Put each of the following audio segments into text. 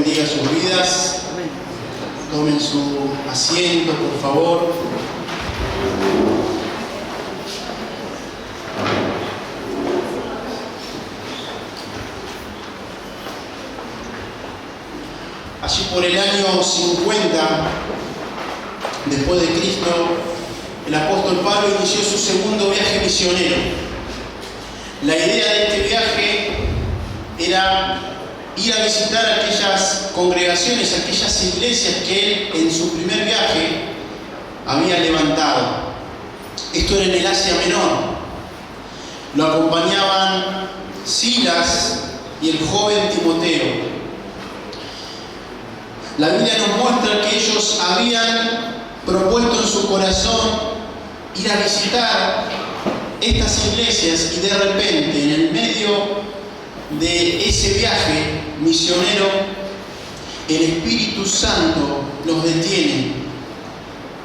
bendiga sus vidas. Tomen su asiento, por favor. Allí por el año 50 después de Cristo, el apóstol Pablo inició su segundo viaje misionero. La idea de este viaje era ir a visitar aquellas congregaciones, aquellas iglesias que él en su primer viaje había levantado. Esto era en el Asia Menor. Lo acompañaban Silas y el joven Timoteo. La Biblia nos muestra que ellos habían propuesto en su corazón ir a visitar estas iglesias y de repente, en el medio de ese viaje misionero, el Espíritu Santo los detiene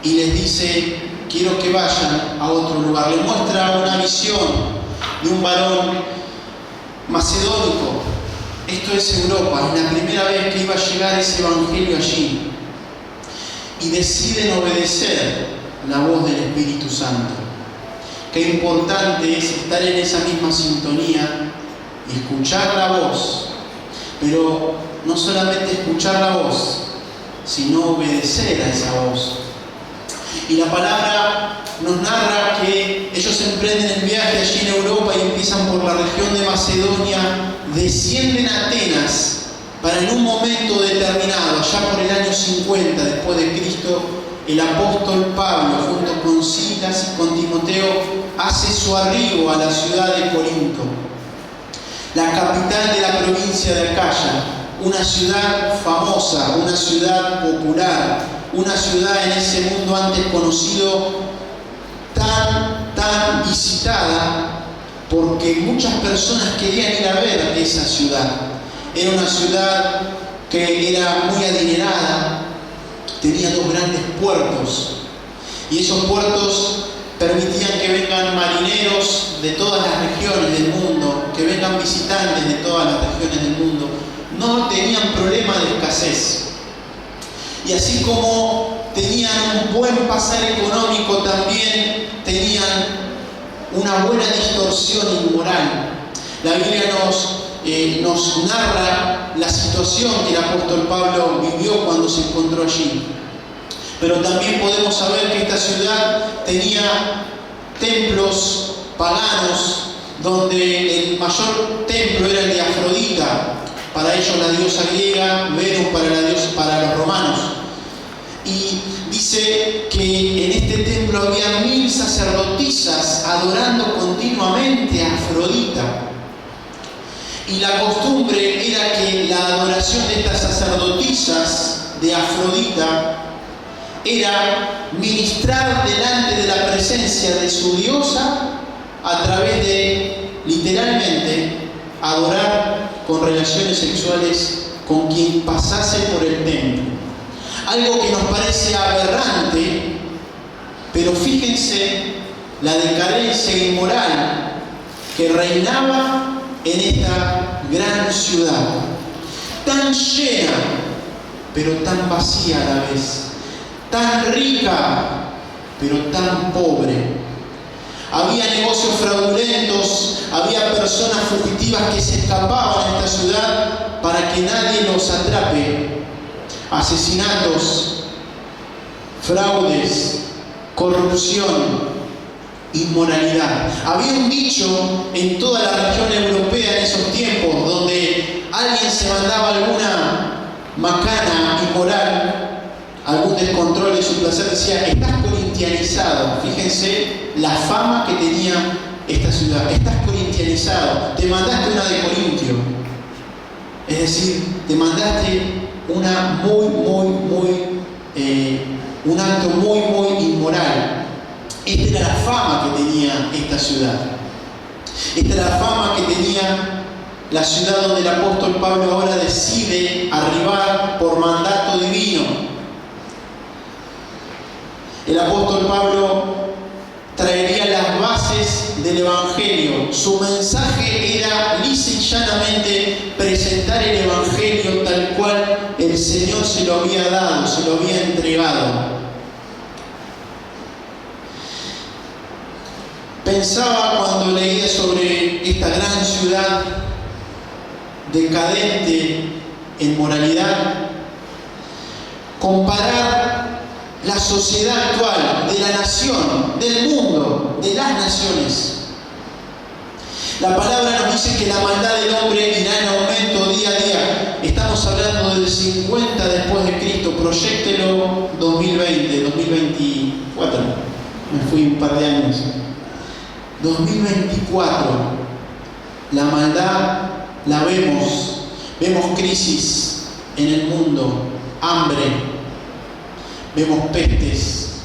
y les dice: quiero que vayan a otro lugar. Les muestra una visión de un varón macedónico. Esto es Europa, es la primera vez que iba a llegar ese evangelio allí. Y deciden obedecer la voz del Espíritu Santo. Qué importante es estar en esa misma sintonía y escuchar la voz. Pero no solamente escuchar la voz, sino obedecer a esa voz. Y la palabra nos narra que ellos emprenden el viaje allí en Europa y empiezan por la región de Macedonia, descienden a Atenas para en un momento determinado, allá por el año 50 después de Cristo, el apóstol Pablo, junto con Silas y con Timoteo, hace su arribo a la ciudad de Corinto, la capital de la provincia de Acaya, una ciudad famosa, una ciudad popular, una ciudad en ese mundo antes conocido tan visitada, porque muchas personas querían ir a ver esa ciudad. Era una ciudad que era muy adinerada, tenía dos grandes puertos, y esos puertos permitían que vengan marineros de todas las regiones del mundo, que vengan visitantes de todas las regiones del mundo. No tenían problema de escasez. Y así como tenían un buen pasar económico, también tenían una buena distorsión inmoral. La Biblia nos narra la situación que el apóstol Pablo vivió cuando se encontró allí. Pero también podemos saber que esta ciudad tenía templos paganos, donde el mayor templo era el de Afrodita, para ellos la diosa griega, Venus para los romanos. Y dice que en este templo había 1000 sacerdotisas adorando continuamente a Afrodita. Y la costumbre era que la adoración de estas sacerdotisas de Afrodita era ministrar delante de la presencia de su diosa a través de, literalmente, adorar con relaciones sexuales con quien pasase por el templo. Algo que nos parece aberrante, pero fíjense la decadencia inmoral que reinaba en esta gran ciudad, tan llena, pero tan vacía a la vez, tan rica, pero tan pobre. Había negocios fraudulentos, había personas fugitivas que se escapaban a esta ciudad para que nadie los atrape. Asesinatos, fraudes, corrupción, inmoralidad. Había un dicho en toda la región europea en esos tiempos, donde alguien se mandaba alguna macana inmoral, algún descontrol de su placer, decía: estás corintianizado. Fíjense la fama que tenía esta ciudad. Estás corintianizado, te mandaste una de Corintio. Es decir, te mandaste una un acto muy inmoral. Esta era la fama que tenía esta ciudad. Esta era la fama que tenía la ciudad donde el apóstol Pablo ahora decide arribar por mandato divino. El apóstol Pablo traería las bases del Evangelio. Su mensaje era lisa y llanamente presentar el Evangelio tal cual el Señor se lo había dado, se lo había entregado. Pensaba cuando leía sobre esta gran ciudad decadente en moralidad, comparar la sociedad actual de la nación, del mundo, de las naciones. La palabra nos dice que la maldad del hombre irá en aumento día a día. Estamos hablando del 50 después de Cristo. Proyéctelo 2020, 2024. Me fui un par de años. 2024. La maldad la vemos. Vemos crisis en el mundo, hambre, vemos pestes,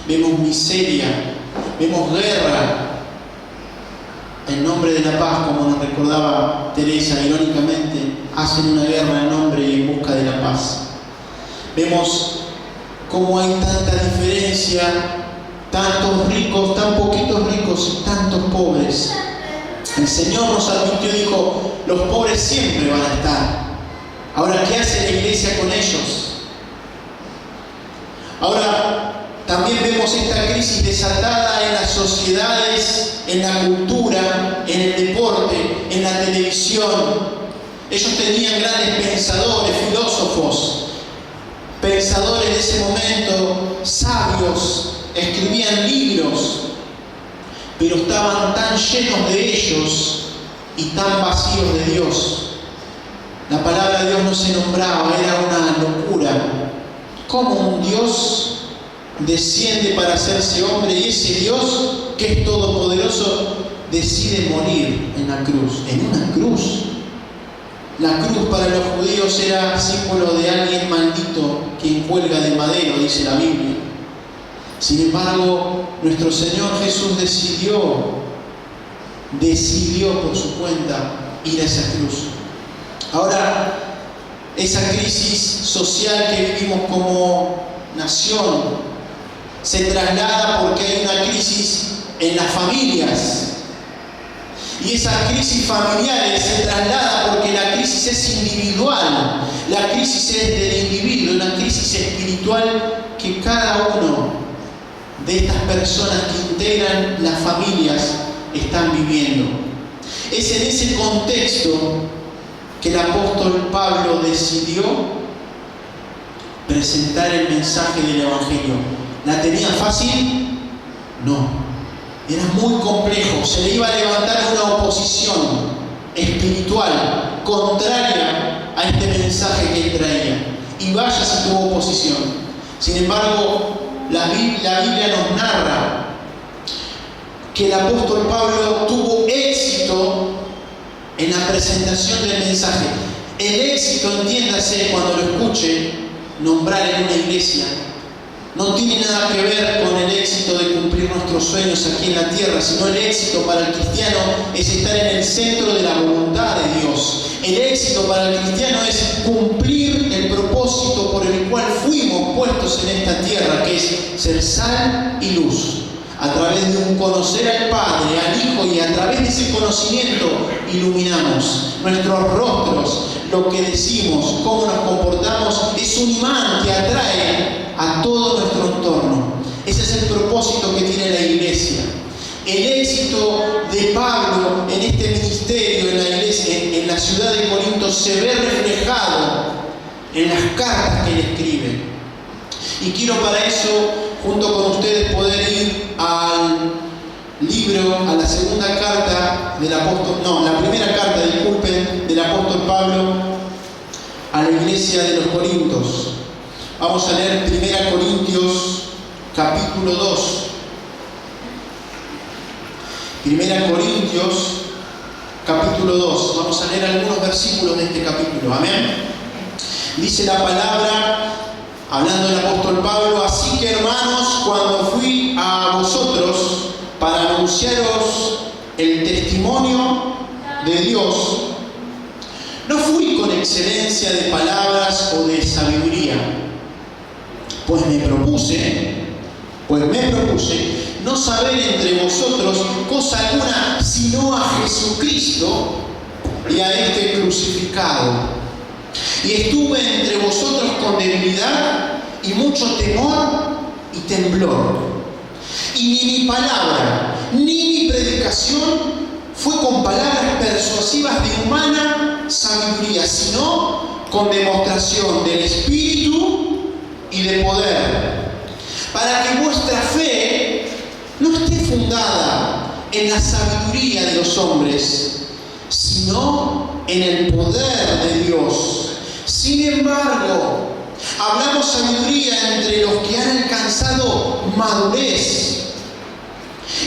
vemos miseria, vemos guerra. En nombre de la paz, como nos recordaba Teresa irónicamente, hacen una guerra en nombre y en busca de la paz. Vemos cómo hay tanta diferencia, tantos ricos, tan poquitos ricos y tantos pobres. El Señor nos advirtió, dijo, los pobres siempre van a estar. Ahora, ¿qué hace la iglesia con ellos? Ahora, también vemos esta crisis desatada en las sociedades, en la cultura, en el deporte, en la televisión. Ellos tenían grandes pensadores, filósofos, pensadores de ese momento, sabios, escribían libros, pero estaban tan llenos de ellos y tan vacíos de Dios. La palabra de Dios no se nombraba, era una locura. ¿Cómo un Dios desciende para hacerse hombre y ese Dios, que es todopoderoso, decide morir en la cruz? En una cruz. La cruz para los judíos era símbolo de alguien maldito quien cuelga de madero, dice la Biblia. Sin embargo, nuestro Señor Jesús decidió por su cuenta ir a esa cruz. Ahora, esa crisis social que vivimos como nación se traslada porque hay una crisis en las familias. Y esas crisis familiares se traslada porque la crisis es individual. La crisis es del individuo, una crisis espiritual que cada uno de estas personas que integran las familias están viviendo. Es en ese contexto que el apóstol Pablo decidió presentar el mensaje del Evangelio. ¿La tenía fácil? No. Era muy complejo. Se le iba a levantar una oposición espiritual contraria a este mensaje que él traía. Y vaya si tuvo oposición. Sin embargo, la Biblia nos narra que el apóstol Pablo tuvo éxito en la presentación del mensaje. El éxito, entiéndase cuando lo escuche nombrar en una iglesia, no tiene nada que ver con el éxito de cumplir nuestros sueños aquí en la tierra, sino el éxito para el cristiano es estar en el centro de la voluntad de Dios. El éxito para el cristiano es cumplir el propósito por el cual fuimos puestos en esta tierra, que es ser sal y luz. A través de un conocer al Padre, al Hijo, y a través de ese conocimiento iluminamos nuestros rostros, lo que decimos, cómo nos comportamos, es un imán que atrae a todo nuestro entorno. Ese es el propósito que tiene la iglesia. El éxito de Pablo en este ministerio, en la iglesia, en la ciudad de Corinto, se ve reflejado en las cartas que él escribe. Y quiero para eso, junto con ustedes, poder ir al libro, a la segunda carta del apóstol, la primera carta, disculpen, del apóstol Pablo a la iglesia de los Corintios. Vamos a leer 1 Corintios capítulo 2. 1 Corintios capítulo 2. Vamos a leer algunos versículos de este capítulo. Amén. Dice la palabra, hablando el apóstol Pablo: así que, hermanos, cuando fui a vosotros para anunciaros el testimonio de Dios, no fui con excelencia de palabras o de sabiduría, pues me propuse no saber entre vosotros cosa alguna sino a Jesucristo y a este crucificado. Y estuve entre vosotros mucho temor y temblor. Y ni mi palabra, ni mi predicación fue con palabras persuasivas de humana sabiduría, sino con demostración del Espíritu y de poder, para que vuestra fe no esté fundada en la sabiduría de los hombres, sino en el poder de Dios. Sin embargo, hablamos sabiduría entre los que han alcanzado madurez,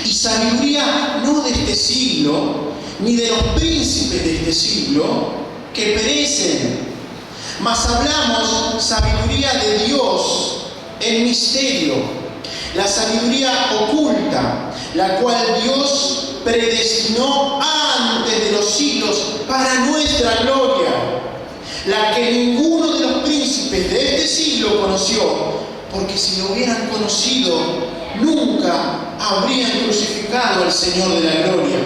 y sabiduría no de este siglo, ni de los príncipes de este siglo, que perecen, mas hablamos sabiduría de Dios en misterio, la sabiduría oculta, la cual Dios predestinó antes de los siglos para nuestra gloria, la que ninguno de los príncipes de este siglo conoció, porque si lo hubieran conocido, nunca habrían crucificado al Señor de la gloria.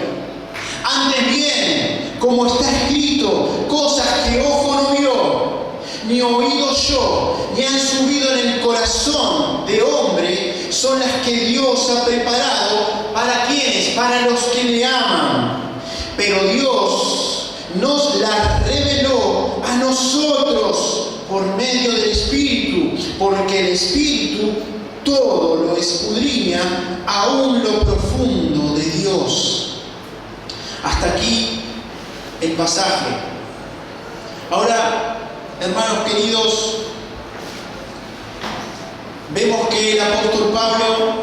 Antes bien, como está escrito, cosas que ojo no vio, ni oído yo, ni han subido en el corazón de hombre, son las que Dios ha preparado ¿para quiénes? Para los que le aman. Pero Dios nos las reveló a nosotros por medio del Espíritu, porque el Espíritu todo lo escudriña, aún lo profundo de Dios. Hasta aquí el pasaje. Ahora, hermanos queridos, vemos que el apóstol Pablo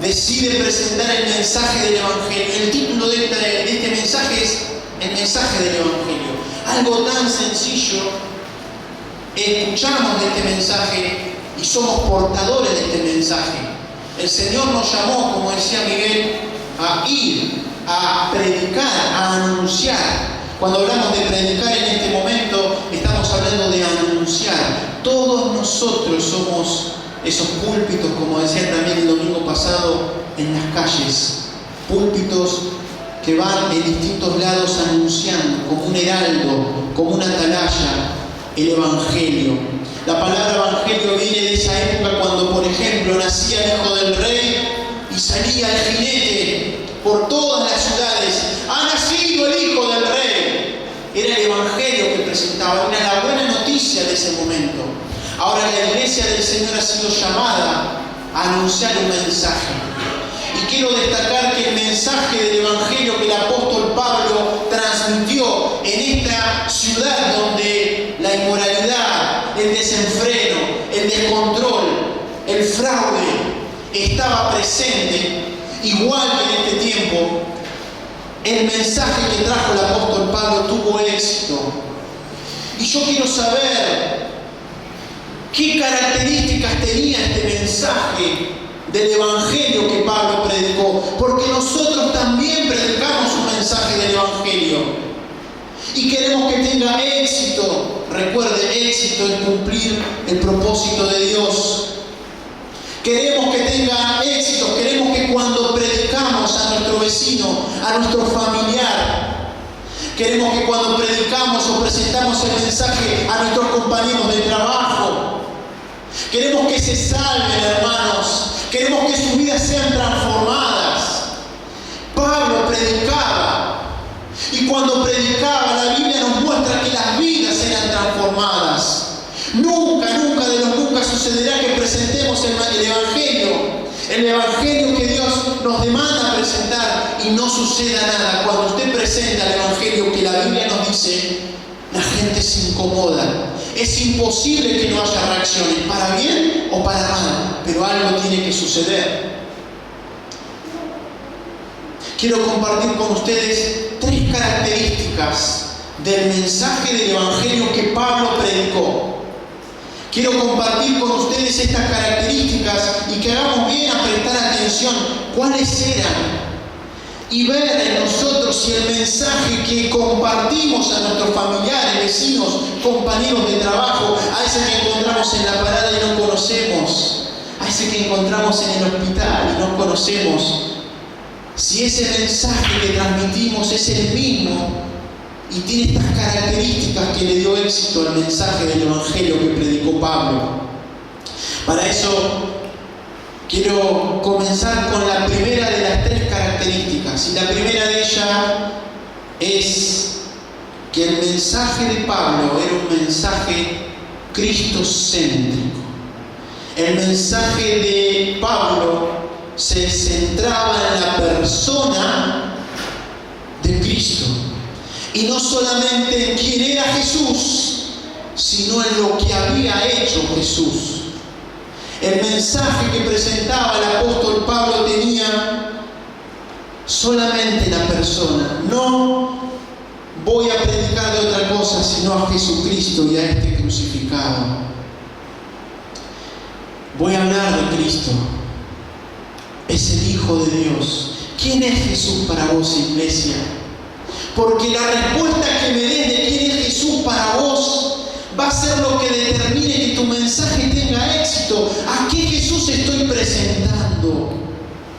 decide presentar el mensaje del Evangelio. El título de este mensaje es el mensaje del Evangelio. Algo tan sencillo. Escuchamos de este mensaje y somos portadores de este mensaje. El Señor nos llamó, como decía Miguel, a ir, a predicar, a anunciar. Cuando hablamos de predicar en este momento, estamos hablando de anunciar. Todos nosotros somos esos púlpitos, como decía también el domingo pasado, en las calles. Púlpitos que van en distintos lados anunciando, como un heraldo, como una atalaya, el Evangelio. La palabra Evangelio viene de esa época cuando, por ejemplo, nacía el hijo del rey y salía el jinete por todas las ciudades. ¡Ha nacido el hijo del rey! Era el Evangelio que presentaba, era la buena noticia de ese momento. Ahora la iglesia del Señor ha sido llamada a anunciar un mensaje. Y quiero destacar que el mensaje del Evangelio que el apóstol Pablo transmitió en esta ciudad donde la inmoralidad, el desenfreno, el descontrol, el fraude estaba presente, igual que en este tiempo, el mensaje que trajo el apóstol Pablo tuvo éxito. Y yo quiero saber qué características tenía este mensaje del Evangelio que Pablo predicó, porque nosotros también predicamos un mensaje del Evangelio y queremos que tenga éxito. Recuerde, éxito en cumplir el propósito de Dios. Queremos que tenga éxito, queremos que cuando predicamos a nuestro vecino, a nuestro familiar, queremos que cuando predicamos o presentamos el mensaje a nuestros compañeros de trabajo, queremos que se salven, hermanos. Queremos que sus vidas sean transformadas. Pablo predicaba. Y cuando predicaba, la Biblia nos muestra que las vidas eran transformadas. Nunca de los nunca sucederá que presentemos el Evangelio. El Evangelio que Dios nos demanda presentar y no suceda nada. Cuando usted presenta el Evangelio que la Biblia nos dice, la gente se incomoda. Es imposible que no haya reacciones, para bien o para mal, pero algo tiene que suceder. Quiero compartir con ustedes 3 características del mensaje del Evangelio que Pablo predicó. Quiero compartir con ustedes estas características y que hagamos bien a prestar atención cuáles eran y ver en nosotros si el mensaje que compartimos a nuestros familiares, vecinos, compañeros de trabajo, a ese que encontramos en la parada y no conocemos, a ese que encontramos en el hospital y no conocemos, si ese mensaje que transmitimos es el mismo y tiene estas características que le dio éxito al mensaje del Evangelio que predicó Pablo. Para eso quiero comenzar con la primera de las tres características. Y la primera de ellas es que el mensaje de Pablo era un mensaje cristocéntrico. El mensaje de Pablo se centraba en la persona de Cristo. Y no solamente en quién era Jesús, sino en lo que había hecho Jesús. El mensaje que presentaba el apóstol Pablo tenía solamente la persona. No voy a predicar de otra cosa sino a Jesucristo y a este crucificado. Voy a hablar de Cristo. Es el Hijo de Dios. ¿Quién es Jesús para vos, iglesia? Porque la respuesta que me des de quién es Jesús para vos va a ser lo que determine que tu mensaje tenga éxito. ¿A qué Jesús estoy presentando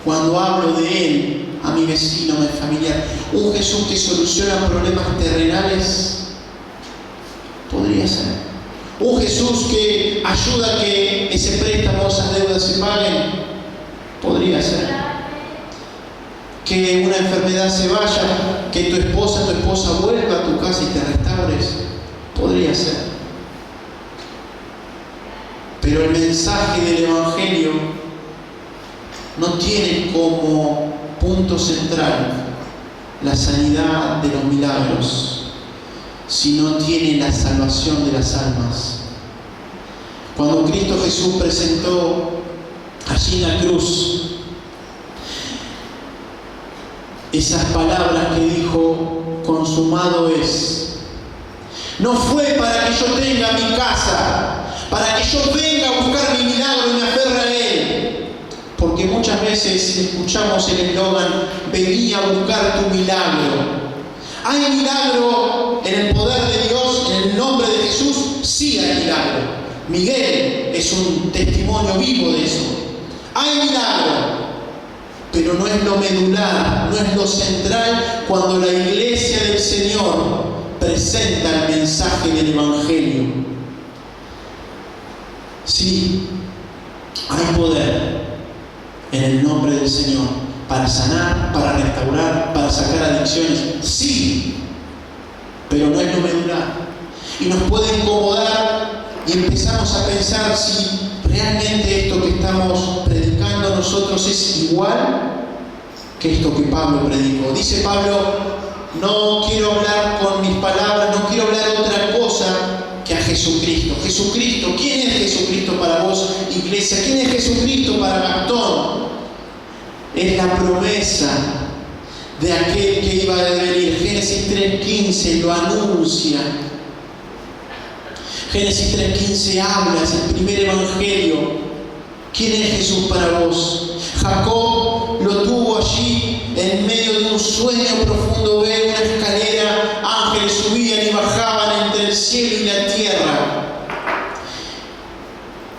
cuando hablo de Él a mi vecino, a mi familiar? ¿Un Jesús que soluciona problemas terrenales? Podría ser. ¿Un Jesús que ayuda a que ese préstamo, esas deudas se paguen? Podría ser. Que una enfermedad se vaya, que tu esposa vuelva a tu casa y te restaures. Podría ser. Pero el mensaje del Evangelio no tiene como punto central la sanidad de los milagros, sino tiene la salvación de las almas. Cuando Cristo Jesús presentó allí en la cruz esas palabras que dijo, consumado es, no fue para que yo tenga mi casa, para que yo venga a buscar mi milagro y me aferre a Él. Porque muchas veces escuchamos el eslogan, vení a buscar tu milagro. ¿Hay milagro en el poder de Dios, en el nombre de Jesús? Sí hay milagro. Miguel es un testimonio vivo de eso. Hay milagro, pero no es lo medular, no es lo central cuando la iglesia del Señor presenta el mensaje del Evangelio. Sí, hay poder en el nombre del Señor para sanar, para restaurar, para sacar adicciones. Sí, pero no es lo medular. Y nos puede incomodar y empezamos a pensar si realmente esto que estamos predicando nosotros es igual que esto que Pablo predicó. Dice Pablo, no quiero hablar con mis palabras, no quiero hablar de otra cosa que a Jesucristo. Jesucristo, ¿quién es Jesucristo para vos, iglesia? ¿Quién es Jesucristo para Gastón? Es la promesa de aquel que iba a venir. Génesis 3:15 lo anuncia. Génesis 3:15 habla, es el primer evangelio. ¿Quién es Jesús para vos? Jacob lo tuvo allí en medio de un sueño profundo, ve una escalera, ángeles subían y bajaban entre el cielo y la tierra.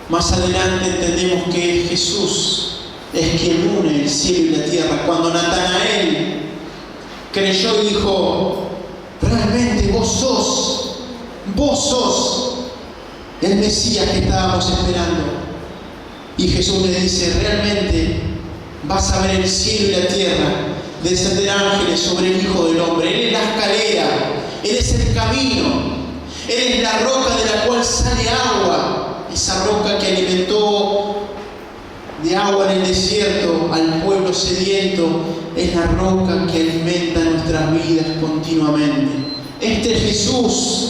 Más adelante entendemos que Jesús es quien une el cielo y la tierra. Cuando Natanael creyó y dijo, realmente vos sos el Mesías que estábamos esperando. Y Jesús le dice, realmente vas a ver el cielo y la tierra, descender ángeles sobre el Hijo del Hombre. Él es la escalera, Él es el camino, Él es la roca de la cual sale agua, esa roca que alimentó de agua en el desierto al pueblo sediento, es la roca que alimenta nuestras vidas continuamente. Este es Jesús.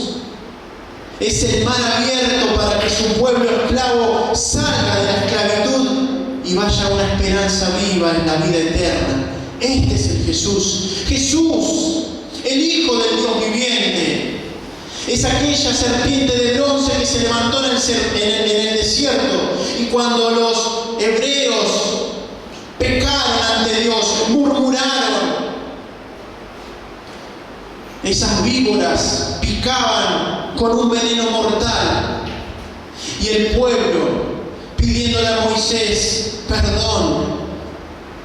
Es el mar abierto para que su pueblo esclavo salga de la esclavitud y vaya a una esperanza viva en la vida eterna. Este es el Jesús. Jesús, el Hijo del Dios viviente. Es aquella serpiente de bronce que se levantó en el desierto. Y cuando los hebreos pecaron ante Dios, murmuraron, esas víboras picaban con un veneno mortal. Y el pueblo, pidiéndole a Moisés perdón,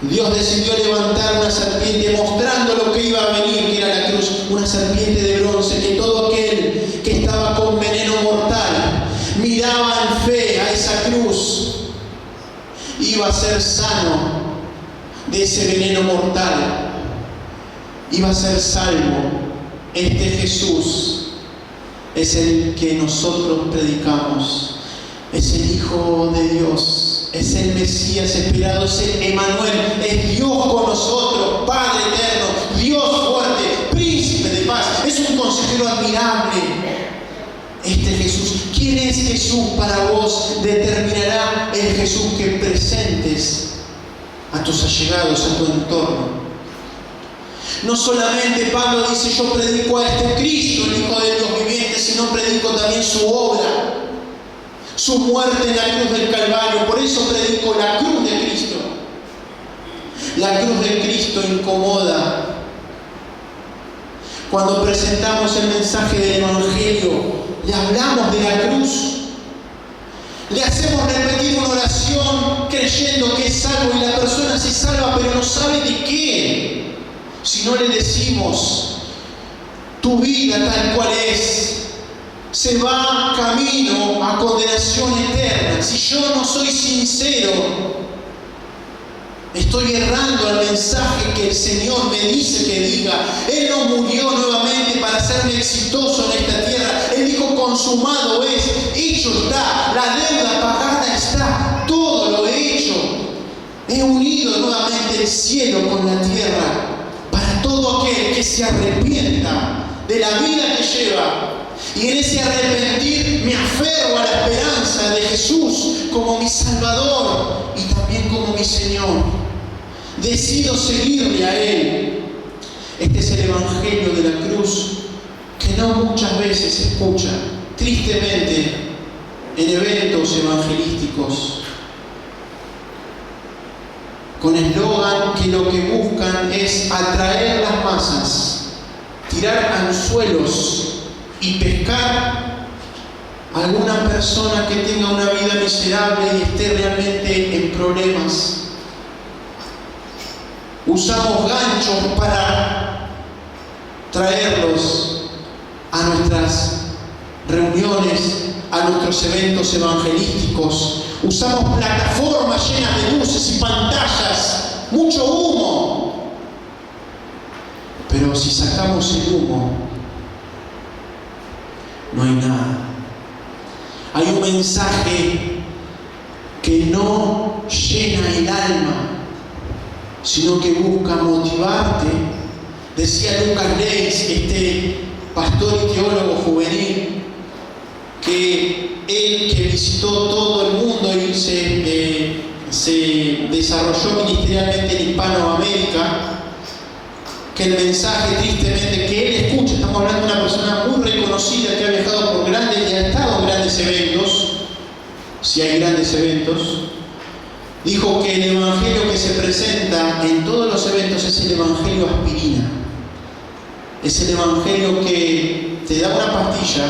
Dios decidió levantar una serpiente mostrando lo que iba a venir, que era la cruz, una serpiente de bronce, que todo aquel que estaba con veneno mortal miraba en fe a esa cruz, iba a ser sano de ese veneno mortal, iba a ser salvo. Este Jesús es el que nosotros predicamos, es el Hijo de Dios, es el Mesías esperado, es el Emmanuel, es Dios con nosotros, Padre eterno, Dios fuerte, Príncipe de paz, es un consejero admirable. Este Jesús, ¿quién es Jesús para vos? Determinará el Jesús que presentes a tus allegados, a tu entorno. No solamente Pablo dice: yo predico a este Cristo, el Hijo de Dios viviente, sino predico también su obra, su muerte en la cruz del Calvario. Por eso predico la cruz de Cristo. La cruz de Cristo incomoda. Cuando presentamos el mensaje del Evangelio, le hablamos de la cruz, le hacemos repetir una oración creyendo que es salvo, y la persona se salva pero no sabe de qué. Si no le decimos: tu vida tal cual es, se va camino a condenación eterna. Si yo no soy sincero, estoy errando al mensaje que el Señor me dice que diga. Él no murió nuevamente para hacerme exitoso en esta tierra. Él dijo: consumado es, hecho está, la deuda pagada está, todo lo he hecho. He unido nuevamente el cielo con la tierra para todo aquel que se arrepienta de la vida que lleva. Y en ese arrepentir me aferro a la esperanza de Jesús como mi Salvador y también como mi Señor. Decido seguirle a Él. Este es el Evangelio de la cruz que no muchas veces se escucha, tristemente, en eventos evangelísticos, con eslogan que lo que buscan es atraer las masas, tirar anzuelos y pescar a alguna persona que tenga una vida miserable y esté realmente en problemas. Usamos ganchos para traerlos a nuestras reuniones, a nuestros eventos evangelísticos. Usamos plataformas llenas de luces y pantallas, mucho humo. Pero si sacamos el humo, no hay nada. Hay un mensaje que no llena el alma, sino que busca motivarte. Decía Lucas Leis, este pastor y teólogo juvenil, que él, que visitó todo el mundo y se desarrolló ministerialmente en Hispanoamérica, que el mensaje tristemente que él escucha, estamos hablando de una persona muy reconocida que ha viajado por grandes y ha estado en grandes eventos, si hay grandes eventos, dijo que el evangelio que se presenta en todos los eventos es el evangelio aspirina. Es el evangelio que te da una pastilla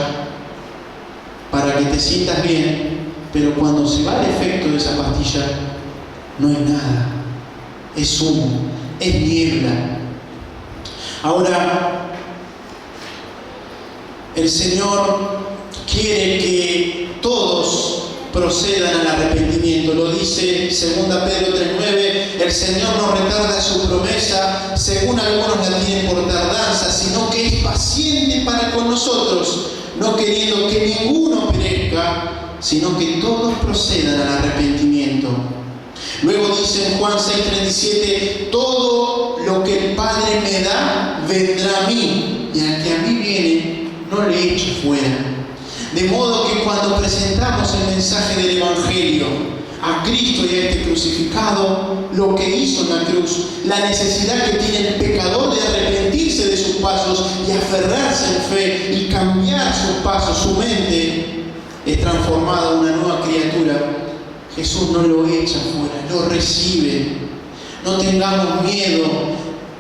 para que te sientas bien, pero cuando se va el efecto de esa pastilla, no hay nada. Es humo, es niebla. Ahora, el Señor quiere que todos procedan al arrepentimiento. Lo dice 2 Pedro 3:9, el Señor no retarda su promesa, según algunos la tienen por tardanza, sino que es paciente para con nosotros, no queriendo que ninguno perezca, sino que todos procedan al arrepentimiento. Luego dice en Juan 6:37, todo lo que el Padre me da, vendrá a mí, y al que a mí viene, no le echo fuera. De modo que cuando presentamos el mensaje del Evangelio a Cristo y a este crucificado, lo que hizo en la cruz, la necesidad que tiene el pecador de arrepentirse de sus pasos y aferrarse en fe y cambiar sus pasos, su mente es transformada en una nueva criatura. Jesús no lo echa fuera, lo recibe. No tengamos miedo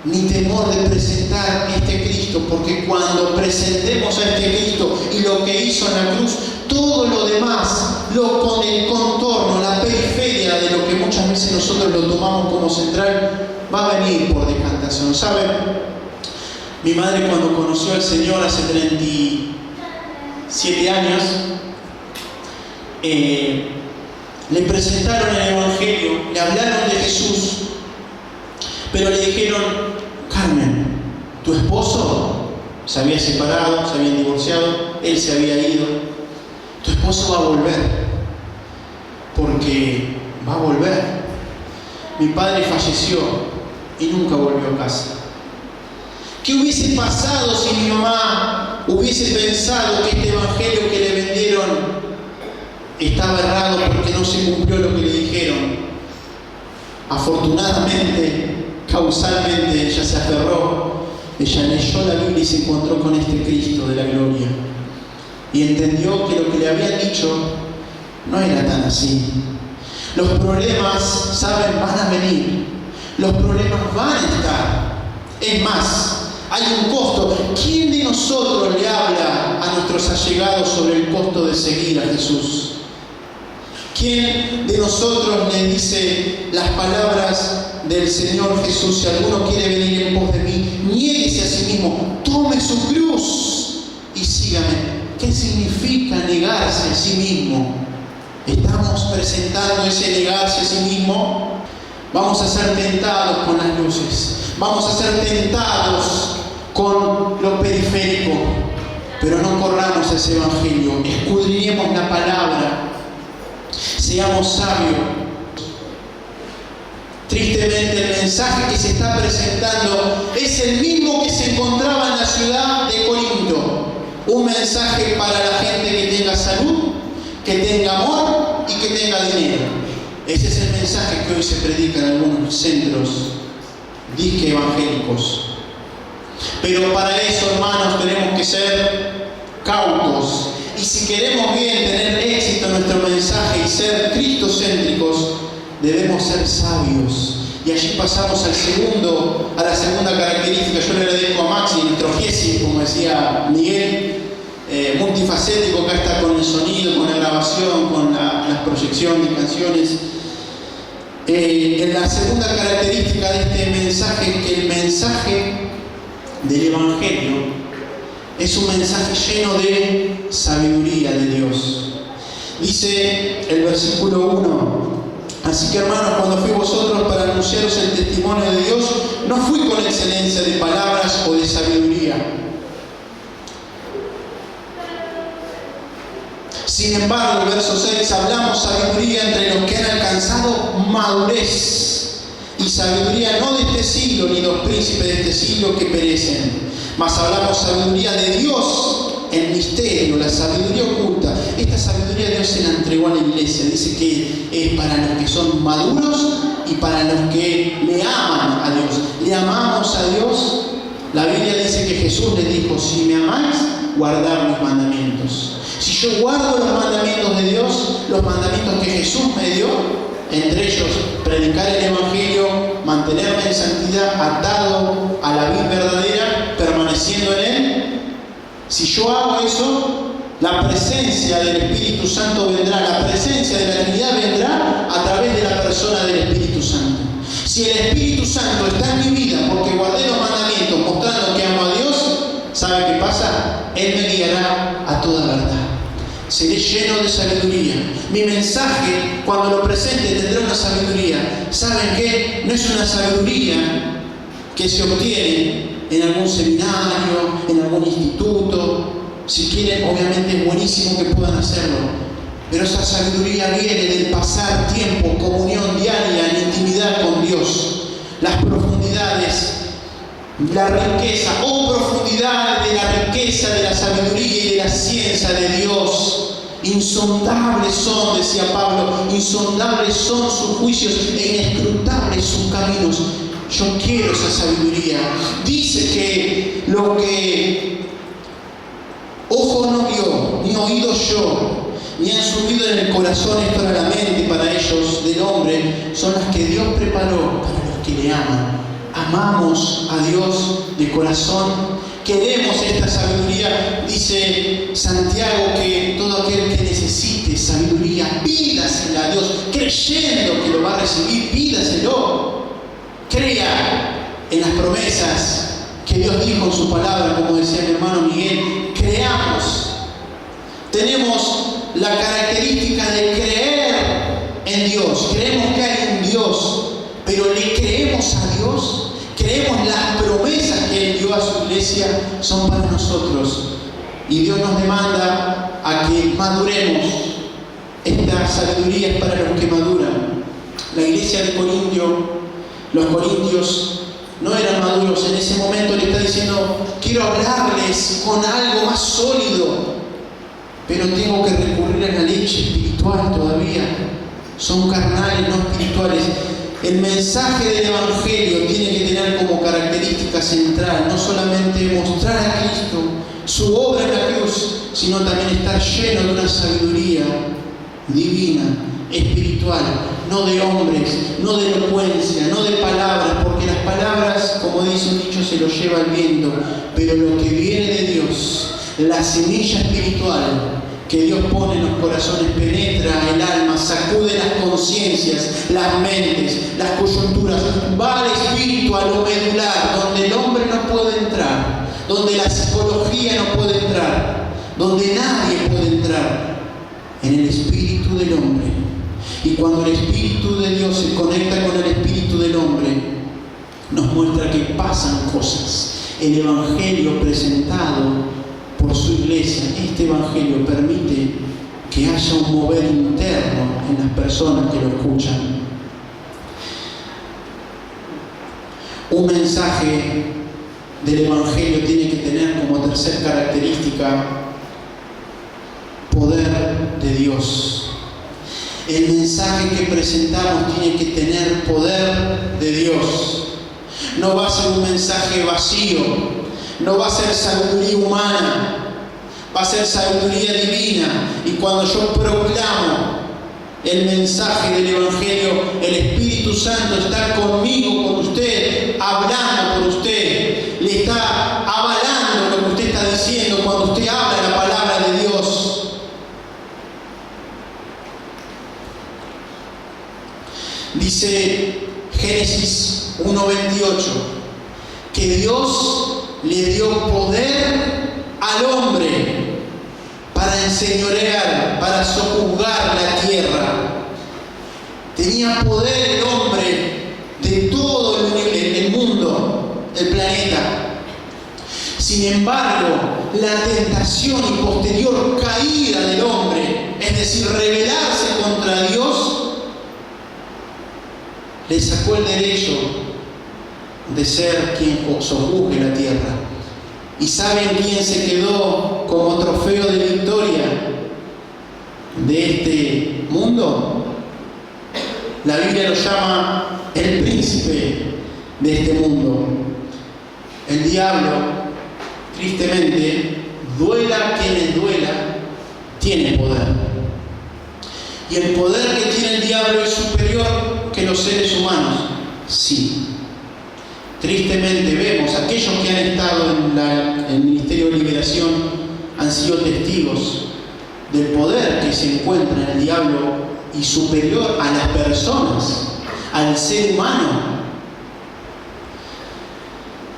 ni temor de presentar este Cristo, porque cuando presentemos a este Cristo y lo que hizo en la cruz, todo lo demás, con el contorno, la periferia de lo que muchas veces nosotros lo tomamos como central, va a venir por decantación. ¿Saben? Mi madre, cuando conoció al Señor hace 37 años, le presentaron el Evangelio, le hablaron de Jesús, pero le dijeron: Carmen, tu esposo se había separado, se habían divorciado, él se había ido, tu esposo va a volver, porque va a volver. Mi padre falleció y nunca volvió a casa. ¿Qué hubiese pasado si mi mamá hubiese pensado que este evangelio que le vendieron estaba errado porque no se cumplió lo que le dijeron? Afortunadamente, causalmente, ella se aferró, ella leyó la Biblia y se encontró con este Cristo de la gloria. Y entendió que lo que le habían dicho no era tan así. Los problemas, saben, van a venir. Los problemas van a estar. Es más, hay un costo. ¿Quién de nosotros le habla a nuestros allegados sobre el costo de seguir a Jesús? ¿Quién de nosotros le dice las palabras del Señor Jesús? Si alguno quiere venir en pos de mí, niéguese a sí mismo, tome su cruz y sígame. ¿Qué significa negarse a sí mismo? ¿Estamos presentando ese negarse a sí mismo? Vamos a ser tentados con las luces. Vamos a ser tentados con lo periférico. Pero no corramos ese evangelio. Escudriñemos la palabra. Seamos sabios. Tristemente, el mensaje que se está presentando es el mismo que se encontraba en la ciudad de Corinto. Un mensaje para la gente que tenga salud, que tenga amor y que tenga dinero. Ese es el mensaje que hoy se predica en algunos centros disque evangélicos. Pero para eso, hermanos, tenemos que ser cautos. Y si queremos bien tener éxito en nuestro mensaje y ser cristocéntricos, debemos ser sabios. Y allí pasamos a la segunda característica. Yo le agradezco a Maxi, nuestro Giesi, como decía Miguel, multifacético. Acá está con el sonido, con la grabación, con la proyección de canciones. En la segunda característica de este mensaje es que el mensaje del Evangelio es un mensaje lleno de sabiduría de Dios. Dice el versículo 1: así que, hermanos, cuando fui a vosotros para anunciaros el testimonio de Dios, no fui con excelencia de palabras o de sabiduría. Sin embargo, el verso 6, hablamos sabiduría entre los que han alcanzado madurez, y sabiduría no de este siglo, ni los príncipes de este siglo que perecen, mas hablamos sabiduría de Dios en misterio, la sabiduría oculta. Esta sabiduría Dios se la entregó a la iglesia. Dice que es para los que son maduros y para los que le aman a Dios. ¿Le amamos a Dios? La Biblia dice que Jesús le dijo: si me amáis, guardad mis mandamientos. Si yo guardo los mandamientos de Dios, los mandamientos que Jesús me dio, entre ellos predicar el Evangelio, mantenerme en santidad, atado a la vid verdadera, permaneciendo en Él. Si yo hago eso, la presencia del Espíritu Santo vendrá, la presencia de la Trinidad vendrá a través de la persona del Espíritu Santo. Si el Espíritu Santo está en mi vida porque guardé los mandamientos mostrando que amo a Dios, ¿sabe qué pasa? Él me guiará a toda verdad. Seré lleno de sabiduría. Mi mensaje, cuando lo presente, tendrá una sabiduría. ¿Saben qué? No es una sabiduría que se obtiene en algún seminario, en algún instituto. Si quieren, obviamente es buenísimo que puedan hacerlo. Pero esa sabiduría viene del pasar tiempo, comunión diaria, en intimidad con Dios. Las profundidades, la riqueza, profundidad de la riqueza, de la sabiduría y de la ciencia de Dios. Insondables son, decía Pablo, insondables son sus juicios e inescrutables sus caminos. Yo quiero esa sabiduría. Dice que lo que ojo no vio, ni oído yo, ni han subido en el corazón, esto era la mente para ellos del hombre, son las que Dios preparó para los que le aman. Amamos a Dios de corazón, queremos esta sabiduría. Dice Santiago que todo aquel que necesite sabiduría, pídasela a Dios, creyendo que lo va a recibir, pídaselo. Crea en las promesas que Dios dijo en su palabra, como decía mi hermano Miguel. Creamos. Tenemos la característica característica de creer en Dios. Creemos que hay un Dios, pero ¿le creemos a Dios? ¿Creemos las promesas que Él dio a su iglesia son para nosotros? Y Dios nos demanda a que maduremos. Esta sabiduría es para los que maduran. La iglesia de Corintio, los corintios no eran maduros. En ese momento le está diciendo: quiero hablarles con algo más sólido, pero tengo que recurrir a la leche espiritual todavía. Son carnales, no espirituales. El mensaje del Evangelio tiene que tener como característica central no solamente mostrar a Cristo, su obra en la cruz, sino también estar lleno de una sabiduría divina, espiritual, no de hombres, no de elocuencia, no de palabras, porque las palabras, como dice un dicho, se lo lleva el viento, pero lo que viene de Dios, la semilla espiritual que Dios pone en los corazones, penetra el alma, sacude las conciencias, las mentes, las coyunturas, va al espíritu, a lo medular, donde el hombre no puede entrar, donde la psicología no puede entrar, donde nadie puede entrar, en el espíritu del hombre. Y cuando el espíritu de Dios se conecta con el espíritu del hombre, nos muestra que pasan cosas. El evangelio presentado por su iglesia, este evangelio permite que haya un mover interno en las personas que lo escuchan. Un mensaje del evangelio tiene que tener como tercer característica poder de Dios. El mensaje que presentamos tiene que tener poder de Dios. No va a ser un mensaje vacío, no va a ser sabiduría humana, va a ser sabiduría divina. Y cuando yo proclamo el mensaje del Evangelio, el Espíritu Santo está conmigo, con usted, hablando por usted, le está avalando lo que usted está diciendo cuando usted habla la palabra de Dios. Dice Génesis 1:28 que Dios le dio poder al hombre para enseñorear, para sojuzgar la tierra. Tenía poder el hombre de todo el mundo, el planeta. Sin embargo, la tentación y posterior caída del hombre, es decir, rebelarse contra Dios, le sacó el derecho de ser quien sojuzgue la tierra. ¿Y saben quién se quedó como trofeo de victoria de este mundo? La Biblia lo llama el príncipe de este mundo. El diablo, tristemente, duela quienes duela, tiene poder. ¿Y el poder que tiene el diablo es superior que los seres humanos? Sí. Tristemente vemos, aquellos que han estado en el Ministerio de Liberación han sido testigos del poder que se encuentra en el diablo y superior a las personas, al ser humano.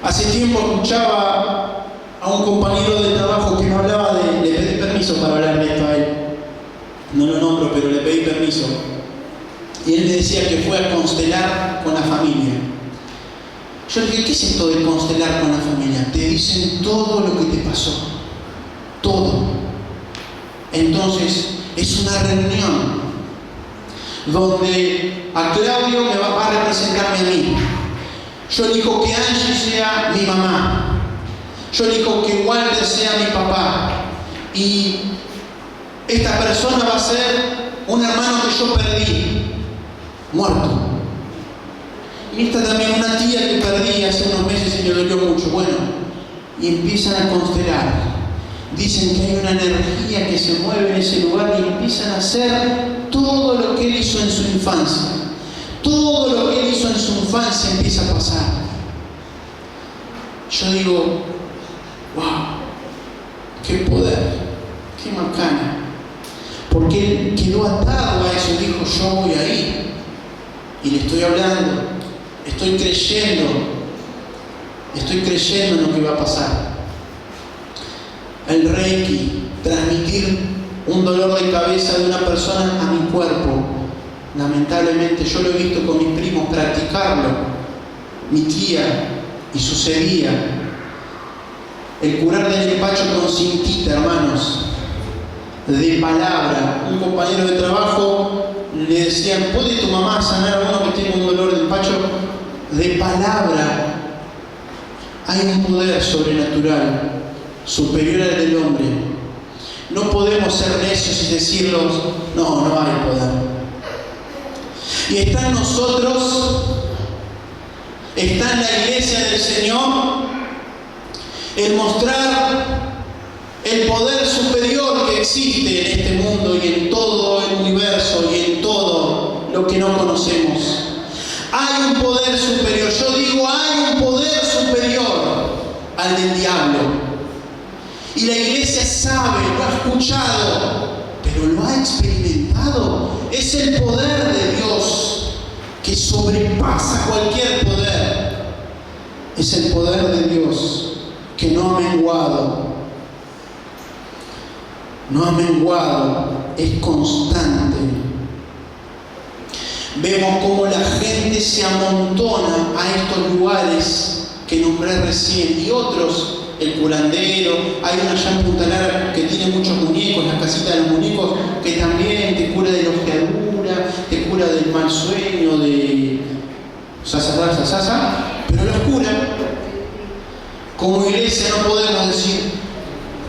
Hace tiempo escuchaba a un compañero de trabajo que me hablaba le pedí permiso para hablar de esto a él. No lo nombro, pero le pedí permiso. Y él me decía que fue a constelar con la familia. Yo le dije: ¿qué es esto de constelar con la familia? Te dicen todo lo que te pasó. Todo. Entonces, es una reunión donde a Claudio me va a representarme a mí. Yo elijo que Angie sea mi mamá. Yo elijo que Walter sea mi papá. Y esta persona va a ser un hermano que yo perdí, muerto. Y esta también una tía que perdí hace unos meses y me dolió mucho. Bueno, y empiezan a constelar. Dicen que hay una energía que se mueve en ese lugar y empiezan a hacer todo lo que él hizo en su infancia. Todo lo que él hizo en su infancia empieza a pasar. Yo digo: wow, qué poder, qué macana. Porque él quedó atado a eso y dijo: yo voy ahí. Y le estoy hablando, estoy creyendo en lo que va a pasar. El Reiki, transmitir un dolor de cabeza de una persona a mi cuerpo. Lamentablemente yo lo he visto con mis primos practicarlo, mi tía, y sucedía. El curar del empacho con cintita, hermanos, de palabra. Un compañero de trabajo le decían: ¿puede tu mamá sanar a uno que tiene un dolor de empacho? De palabra. Hay un poder sobrenatural, superior al del hombre. No podemos ser necios y decirlos: no hay poder. Y está en nosotros, está en la iglesia del Señor, el mostrar el poder superior que existe en este mundo y en todo el universo y en todo lo que no conocemos. Hay un poder superior. Yo digo, hay un poder superior al del diablo. Y la iglesia sabe, lo ha escuchado, pero lo ha experimentado. Es el poder de Dios que sobrepasa cualquier poder. Es el poder de Dios que no ha menguado. No ha menguado, es constante. Vemos cómo la gente se amontona a estos lugares que nombré recién y otros. El curandero, hay una allá en Punta Lara que tiene muchos muñecos, la casita de los muñecos, que también te cura de la ojeadura, te cura del mal sueño, de pero los cura. Como iglesia no podemos decir: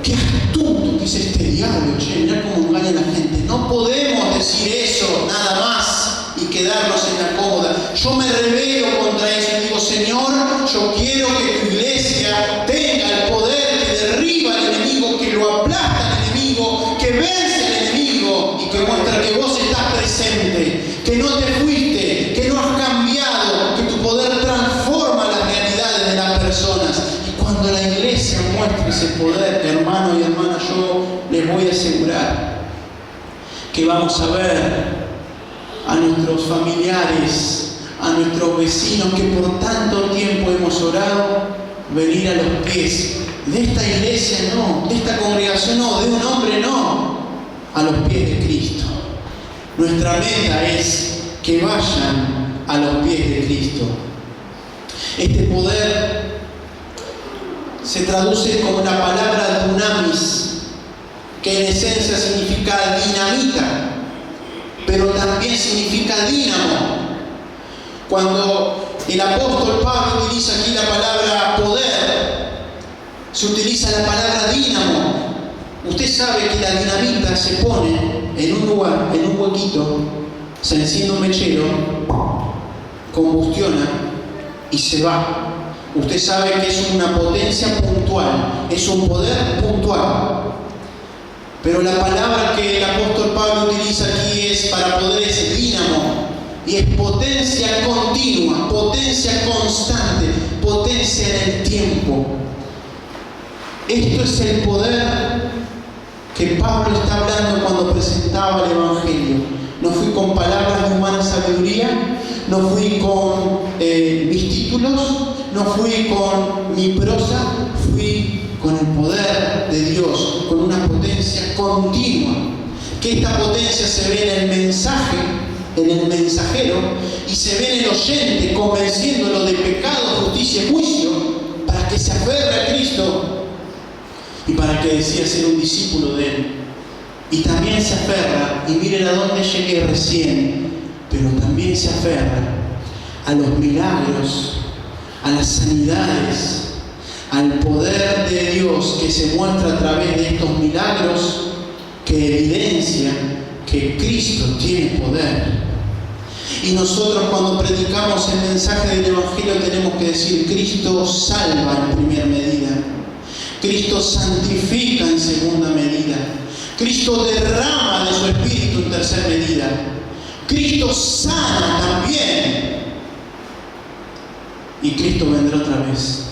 qué astuto que es este diablo, mirá cómo engaña a la gente. No podemos decir eso nada más y quedarnos en la cómoda. Yo me rebelo contra eso y digo: Señor, yo quiero que tu iglesia tenga el poder que derriba al enemigo, que lo aplasta al enemigo, que vence al enemigo y que muestra que vos estás presente, que no te fuiste, que no has cambiado, que tu poder transforma las realidades de las personas. Y cuando la iglesia muestre ese poder, hermano y hermana, yo les voy a asegurar que vamos a ver a nuestros familiares, a nuestros vecinos que por tanto tiempo hemos orado, venir a los pies de esta iglesia, no, de esta congregación, no, de un hombre, no, a los pies de Cristo. Nuestra meta es que vayan a los pies de Cristo. Este poder se traduce como la palabra dunamis, que en esencia significa dinamita, pero también significa dínamo. Cuando el apóstol Pablo utiliza aquí la palabra poder, se utiliza la palabra dínamo. Usted sabe que la dinamita se pone en un lugar, en un huequito, se enciende un mechero, combustiona y se va. Usted sabe que es una potencia puntual, es un poder puntual. Pero la palabra que el apóstol Pablo utiliza aquí es para poder, es dínamo. Y es potencia continua, potencia constante, potencia en el tiempo. Esto es el poder que Pablo está hablando cuando presentaba el Evangelio. No fui con palabras de humana sabiduría, no fui con mis títulos, no fui con mi prosa, fui con el poder de Dios, con una potencia continua. Que esta potencia se ve en el mensaje, en el mensajero, y se ve en el oyente, convenciéndolo de pecado, justicia y juicio, para que se aferre a Cristo y para que decida ser un discípulo de Él. Y también se aferra, y miren a dónde llegué recién, pero también se aferra a los milagros, a las sanidades, al poder de Dios que se muestra a través de estos milagros que evidencian que Cristo tiene poder. Y nosotros cuando predicamos el mensaje del Evangelio tenemos que decir: Cristo salva en primera medida, Cristo santifica en segunda medida, Cristo derrama de su Espíritu en tercera medida, Cristo sana también, y Cristo vendrá otra vez.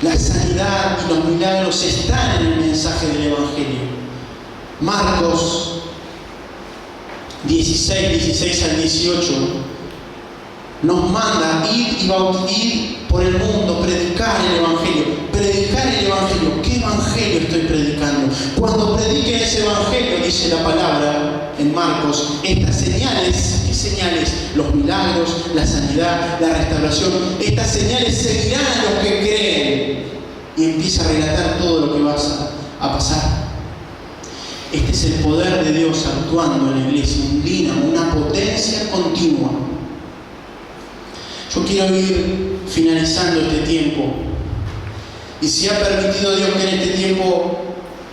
La sanidad y los milagros están en el mensaje del Evangelio. Marcos 16 al 18 nos manda ir por el mundo, predicar el Evangelio. Predicar el Evangelio. ¿Qué Evangelio estoy predicando? Cuando predique ese Evangelio, que dice la palabra en Marcos, estas señales, ¿qué señales? Los milagros, la sanidad, la restauración, estas señales seguirán a los que creen. Y empieza a relatar todo lo que va a pasar. Este es el poder de Dios actuando en la iglesia, un dínamo, una potencia continua. Yo quiero ir finalizando este tiempo. Y si ha permitido Dios que en este tiempo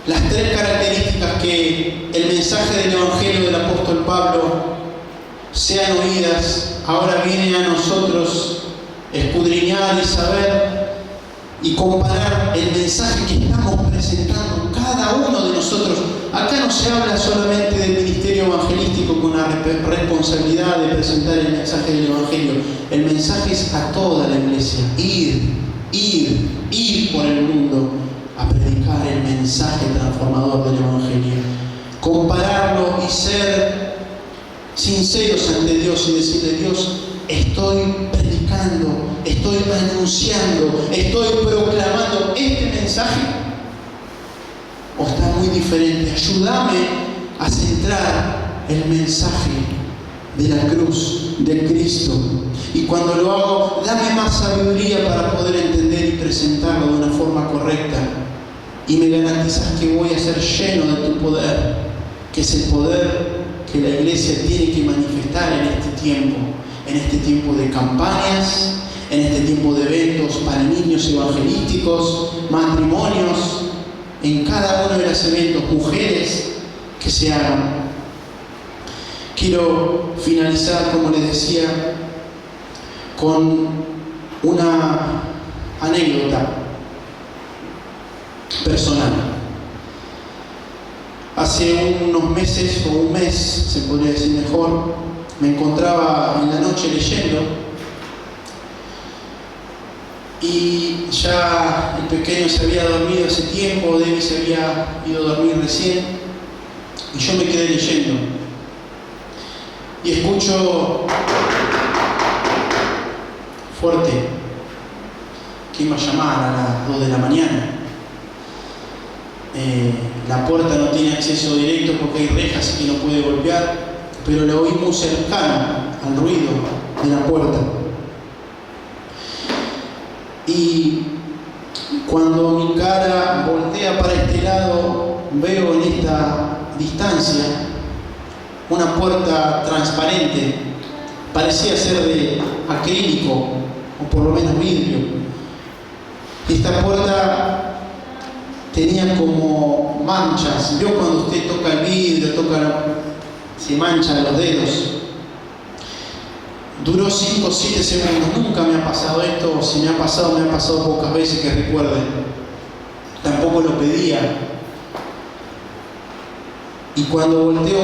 las tres características que el mensaje del Evangelio del apóstol Pablo sean oídas, ahora viene a nosotros escudriñar y saber y comparar el mensaje que estamos presentando cada uno de nosotros. Acá no se habla solamente del ministerio evangelístico con la responsabilidad de presentar el mensaje del Evangelio. El mensaje es a toda la iglesia. Ir por el mundo a predicar el mensaje transformador del Evangelio. Compararlo y ser sinceros ante Dios y decirle: Dios, estoy predicando, estoy anunciando, estoy proclamando este mensaje, o está muy diferente. Ayúdame a centrar el mensaje de la cruz de Cristo, y cuando lo hago, dame más sabiduría para poder entender y presentarlo de una forma correcta, y me garantizas que voy a ser lleno de tu poder, que es el poder que la iglesia tiene que manifestar en este tiempo de campañas, en este tiempo de eventos para niños evangelísticos, matrimonios, en cada uno de los eventos, mujeres que se hagan. Quiero finalizar, como les decía, con una anécdota personal. Hace unos meses, o un mes, se podría decir mejor, me encontraba en la noche leyendo, y ya el pequeño se había dormido hace tiempo, Debbie se había ido a dormir recién, y yo me quedé leyendo. Y escucho fuerte que iba a llamar a las 2 de la mañana. La puerta no tiene acceso directo porque hay rejas, así que no puede golpear, pero la oí muy cercana al ruido de la puerta. Y cuando mi cara voltea para este lado, veo en esta distancia una puerta transparente, parecía ser de acrílico o por lo menos vidrio. Esta puerta tenía como manchas. ¿Vio cuando usted toca el vidrio, se manchan los dedos? Duró 5 o 7 segundos. Nunca me ha pasado esto, o si me ha pasado pocas veces que recuerde. Tampoco lo pedía. Y cuando volteo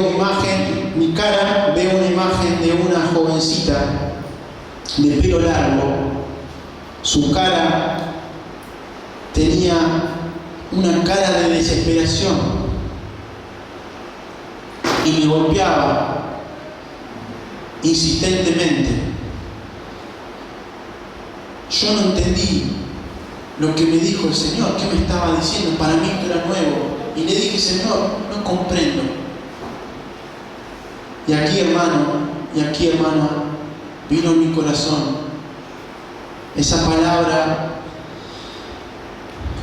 mi cara, veo una imagen de una jovencita de pelo largo. Su cara tenía una cara de desesperación y me golpeaba insistentemente. Yo no entendí lo que me dijo el Señor, qué me estaba diciendo. Para mí esto era nuevo. Y le dije: Señor, no comprendo. Y aquí, hermano, vino en mi corazón esa palabra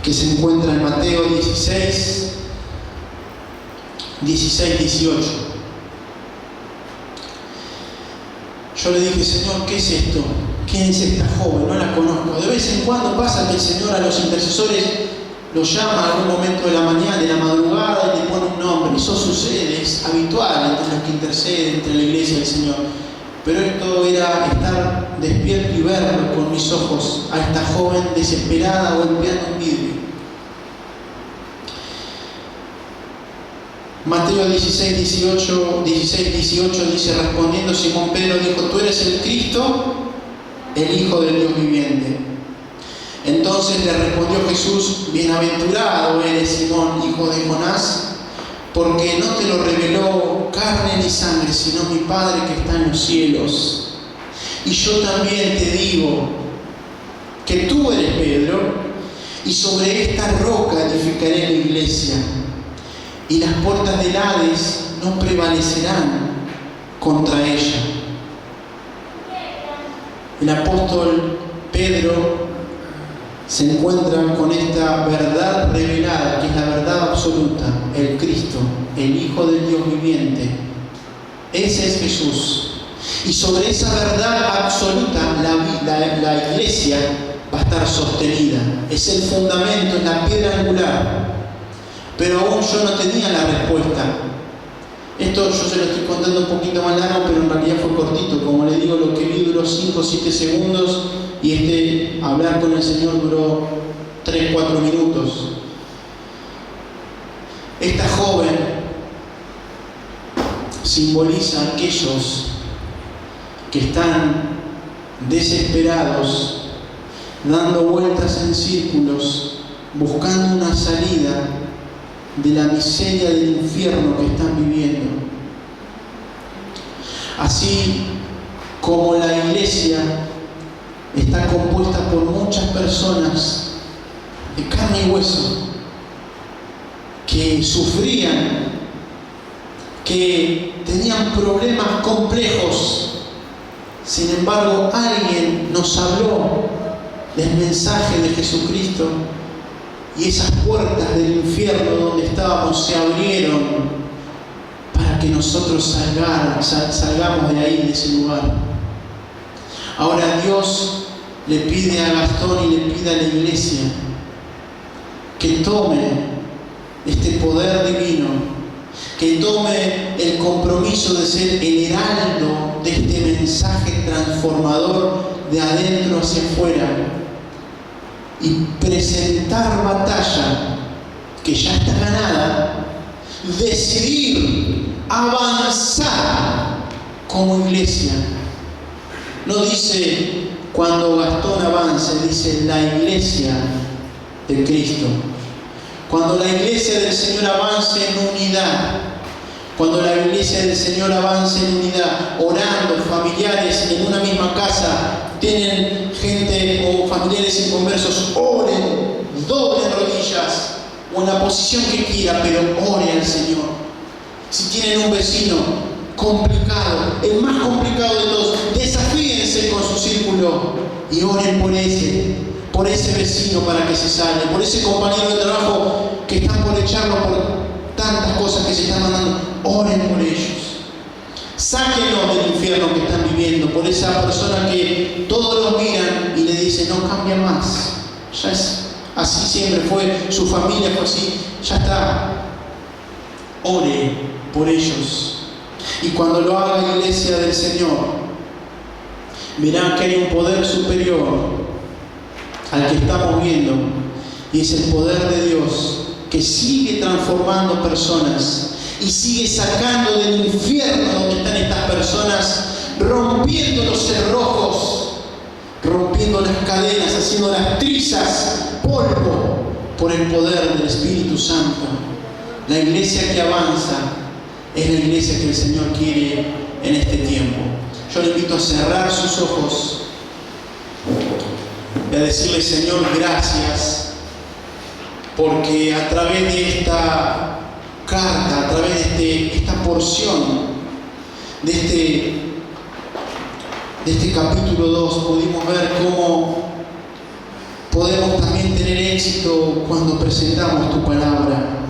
que se encuentra en Mateo 16, 18. Yo le dije: Señor, ¿qué es esto? ¿Quién es esta joven? No la conozco. De vez en cuando pasa que el Señor a los intercesores los llama en algún momento de la mañana, de la madrugada, y le pone un nombre. Eso sucede, es habitual entre los que interceden, entre la iglesia y el Señor. Pero esto era estar despierto y verlo con mis ojos a esta joven desesperada golpeando un vidrio. Mateo 16, 18 dice: respondiendo Simón Pedro dijo: tú eres el Cristo, el Hijo del Dios viviente. Entonces le respondió Jesús: bienaventurado eres, Simón, hijo de Jonás, porque no te lo reveló carne ni sangre, sino mi Padre que está en los cielos. Y yo también te digo que tú eres Pedro, y sobre esta roca edificaré la iglesia, y las puertas del Hades no prevalecerán contra ella. El apóstol Pedro se encuentra con esta verdad revelada, que es la verdad absoluta, el Cristo, el Hijo del Dios viviente. Ese es Jesús. Y sobre esa verdad absoluta la iglesia va a estar sostenida. Es el fundamento, es la piedra angular. Pero aún yo no tenía la respuesta. Esto yo se lo estoy contando un poquito más largo, pero en realidad fue cortito. Como le digo, lo que vi duró 5 o 7 segundos y hablar con el Señor duró 3 o 4 minutos. Esta joven simboliza a aquellos que están desesperados, dando vueltas en círculos, buscando una salida de la miseria del infierno que están viviendo. Así como la iglesia está compuesta por muchas personas de carne y hueso que sufrían, que tenían problemas complejos. Sin embargo, alguien nos habló del mensaje de Jesucristo y esas puertas del infierno donde estábamos se abrieron para que nosotros salgamos de ahí, de ese lugar. Ahora Dios le pide a Gastón y le pide a la iglesia que tome este poder divino, que tome el compromiso de ser el heraldo de este mensaje transformador de adentro hacia afuera y presentar batalla que ya está ganada, decidir avanzar como iglesia. No dice cuando Gastón avance, dice la iglesia de Cristo. Cuando la iglesia del Señor avance en unidad, cuando la iglesia del Señor avance en unidad, orando, familiares en una misma casa, tienen gente o familiares inconversos, oren, doblen rodillas, o en la posición que quiera, pero oren al Señor. Si tienen un vecino complicado, el más complicado de todos, desafíense con su círculo y oren por ese vecino para que se salve, por ese compañero de trabajo que están por echarlo por tantas cosas que se están mandando. Oren por ellos. Sáquenlos del infierno que están viviendo, por esa persona que todos los miran y le dicen no cambia más. Ya es así, siempre fue, su familia fue así, ya está. Ore por ellos. Y cuando lo haga la iglesia del Señor, verán que hay un poder superior al que estamos viendo, y es el poder de Dios que sigue transformando personas y sigue sacando del infierno donde están estas personas, rompiendo los cerrojos, rompiendo las cadenas, haciendo las trizas polvo por el poder del Espíritu Santo. La iglesia que avanza es la iglesia que el Señor quiere en este tiempo. Yo le invito a cerrar sus ojos y a decirle: Señor, gracias, porque a través de esta carta, a través de esta porción, de este capítulo 2, pudimos ver cómo podemos también tener éxito cuando presentamos tu palabra.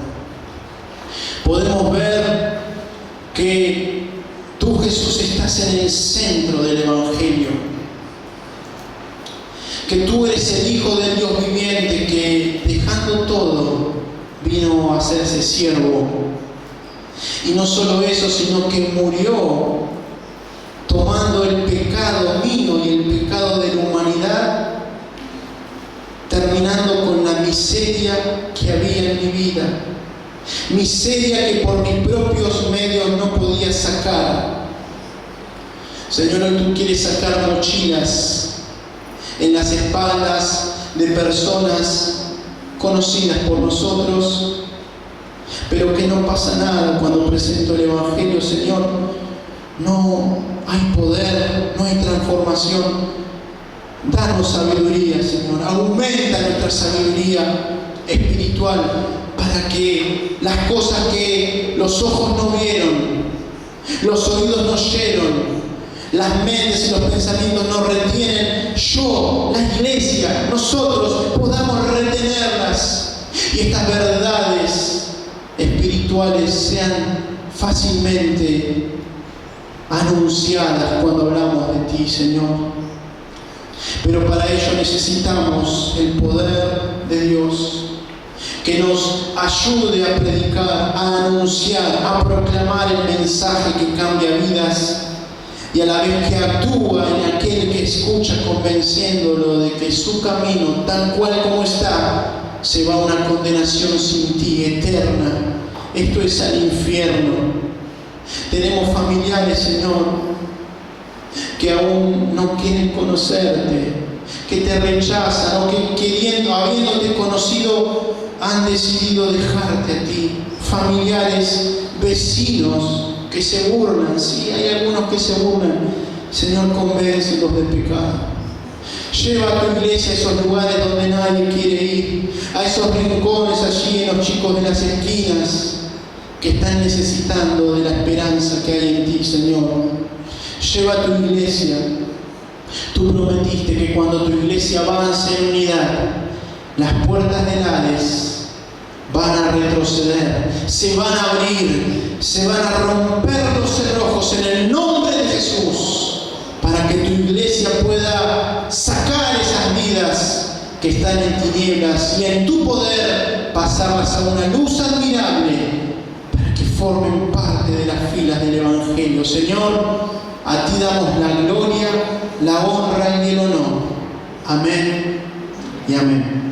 Podemos ver que tú, Jesús, estás en el centro del Evangelio, que tú eres el Hijo del Dios viviente que, dejando todo, vino a hacerse siervo. Y no solo eso, sino que murió tomando el pecado mío y el pecado de la humanidad, terminando con la miseria que había en mi vida. Miseria que por mis propios medios no podía sacar. Señor, hoy tú quieres sacar mochilas en las espaldas de personas conocidas por nosotros, pero que no pasa nada cuando presento el Evangelio. Señor, no hay poder, no hay transformación. Danos sabiduría, Señor. Aumenta nuestra sabiduría espiritual para para que las cosas que los ojos no vieron, los oídos no oyeron, las mentes y los pensamientos no retienen, yo, la iglesia, nosotros podamos retenerlas y estas verdades espirituales sean fácilmente anunciadas cuando hablamos de ti, Señor. Pero para ello necesitamos el poder de Dios, que nos ayude a predicar, a anunciar, a proclamar el mensaje que cambia vidas, y a la vez que actúa en aquel que escucha, convenciéndolo de que su camino, tal cual como está, se va a una condenación sin ti, eterna. Esto es al infierno. Tenemos familiares, Señor, que aún no quieren conocerte, que te rechazan, o que habiéndote conocido, han decidido dejarte a ti. Familiares, vecinos, que se burlan, sí, hay algunos que se burlan. Señor, convéncelos del pecado. Lleva a tu iglesia a esos lugares donde nadie quiere ir, a esos rincones allí en los chicos de las esquinas que están necesitando de la esperanza que hay en ti, Señor. Lleva a tu iglesia. Tú prometiste que cuando tu iglesia avance en unidad, las puertas del Hades van a retroceder, se van a abrir, se van a romper los cerrojos en el nombre de Jesús, para que tu iglesia pueda sacar esas vidas que están en tinieblas y en tu poder pasarlas a una luz admirable, para que formen parte de las filas del Evangelio. Señor, a ti damos la gloria, la honra y el honor. Amén y amén.